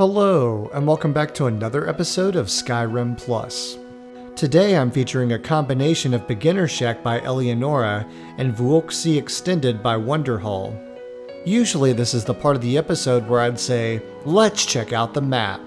Hello, and welcome back to another episode of Skyrim Plus. Today I'm featuring a combination of Beginner Shack by Elianora and Vuoksi Extended by Wanderhall. Usually this is the part of the episode where I'd say, let's check out the map.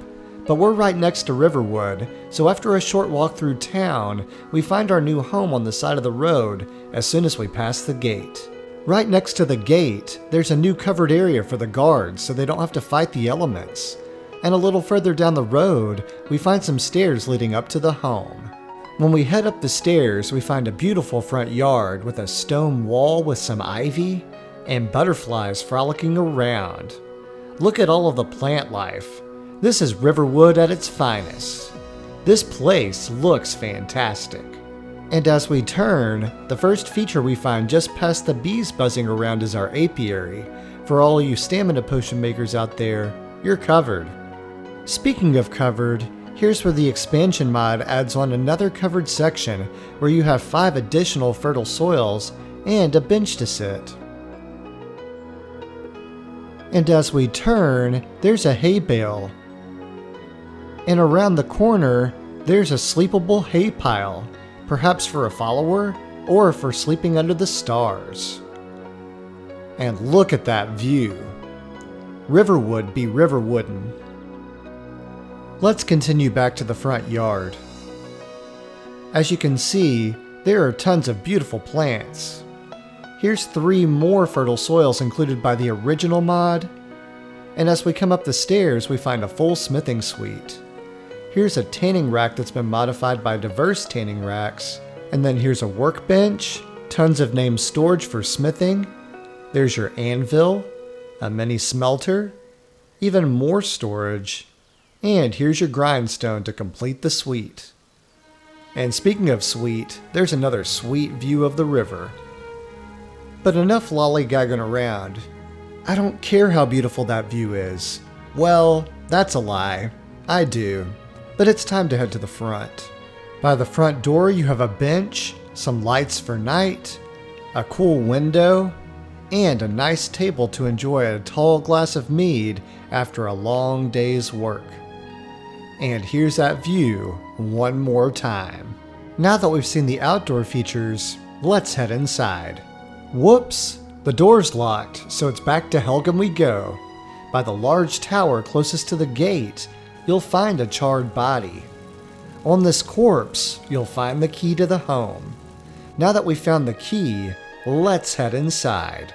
But we're right next to Riverwood, so after a short walk through town, we find our new home on the side of the road as soon as we pass the gate. Right next to the gate, there's a new covered area for the guards so they don't have to fight the elements. And a little further down the road, we find some stairs leading up to the home. When we head up the stairs, we find a beautiful front yard with a stone wall with some ivy and butterflies frolicking around. Look at all of the plant life. This is Riverwood at its finest. This place looks fantastic. And as we turn, the first feature we find just past the bees buzzing around is our apiary. For all you stamina potion makers out there, you're covered. Speaking of covered, here's where the expansion mod adds on another covered section where you have 5 additional fertile soils and a bench to sit. And as we turn, there's a hay bale. And around the corner, there's a sleepable hay pile, perhaps for a follower or for sleeping under the stars. And look at that view. Riverwood be Riverwoodin'. Let's continue back to the front yard. As you can see, there are tons of beautiful plants. Here's 3 more fertile soils included by the original mod. And as we come up the stairs, we find a full smithing suite. Here's a tanning rack that's been modified by diverse tanning racks. And then here's a workbench, tons of named storage for smithing. There's your anvil, a mini smelter, even more storage. And here's your grindstone to complete the suite. And speaking of sweet, there's another sweet view of the river. But enough lollygagging around. I don't care how beautiful that view is. Well, that's a lie. I do. But it's time to head to the front. By the front door you have a bench, some lights for night, a cool window, and a nice table to enjoy a tall glass of mead after a long day's work. And here's that view one more time. Now that we've seen the outdoor features, let's head inside. Whoops! The door's locked, so it's back to Helgen we go. By the large tower closest to the gate, you'll find a charred body. On this corpse, you'll find the key to the home. Now that we've found the key, let's head inside.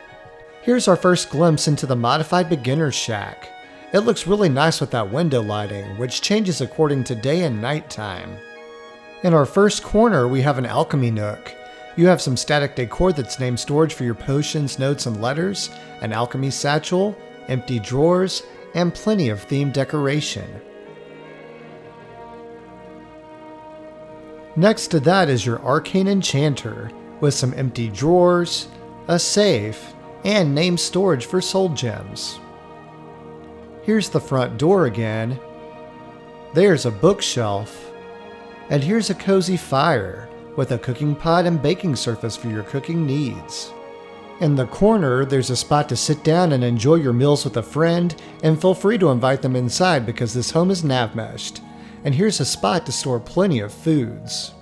Here's our first glimpse into the modified beginner shack. It looks really nice with that window lighting, which changes according to day and night time. In our first corner, we have an alchemy nook. You have some static decor that's named storage for your potions, notes, and letters, an alchemy satchel, empty drawers, and plenty of themed decoration. Next to that is your arcane enchanter, with some empty drawers, a safe, and named storage for soul gems. Here's the front door again. There's a bookshelf. And here's a cozy fire with a cooking pot and baking surface for your cooking needs. In the corner, there's a spot to sit down and enjoy your meals with a friend, and feel free to invite them inside because this home is nav-meshed. And here's a spot to store plenty of foods.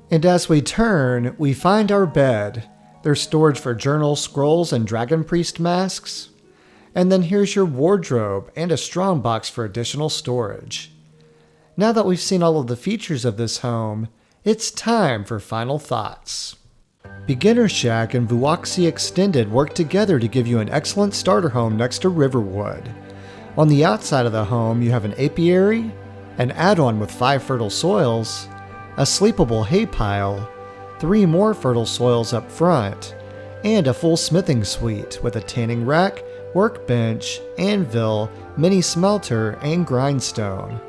And as we turn, we find our bed. There's storage for journals, scrolls, and dragon priest masks. And then here's your wardrobe and a strong box for additional storage. Now that we've seen all of the features of this home, it's time for final thoughts. Beginner Shack and Vuoksi Extended work together to give you an excellent starter home next to Riverwood. On the outside of the home, you have an apiary, an add-on with 5 fertile soils, a sleepable hay pile, 3 more fertile soils up front, and a full smithing suite with a tanning rack, workbench, anvil, mini smelter, and grindstone.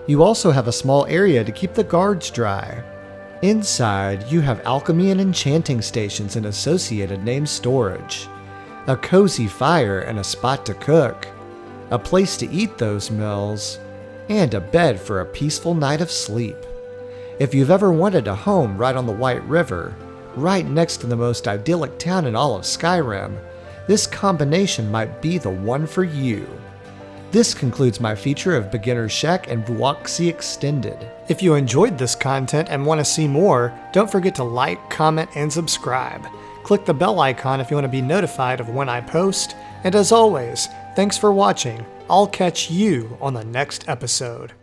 You also have a small area to keep the guards dry. Inside, you have alchemy and enchanting stations and associated named storage, a cozy fire and a spot to cook, a place to eat those meals, and a bed for a peaceful night of sleep. If you've ever wanted a home right on the White River, right next to the most idyllic town in all of Skyrim, this combination might be the one for you. This concludes my feature of Beginner's Shack and Vuoksi Extended. If you enjoyed this content and want to see more, don't forget to like, comment, and subscribe. Click the bell icon if you want to be notified of when I post. And as always, thanks for watching. I'll catch you on the next episode.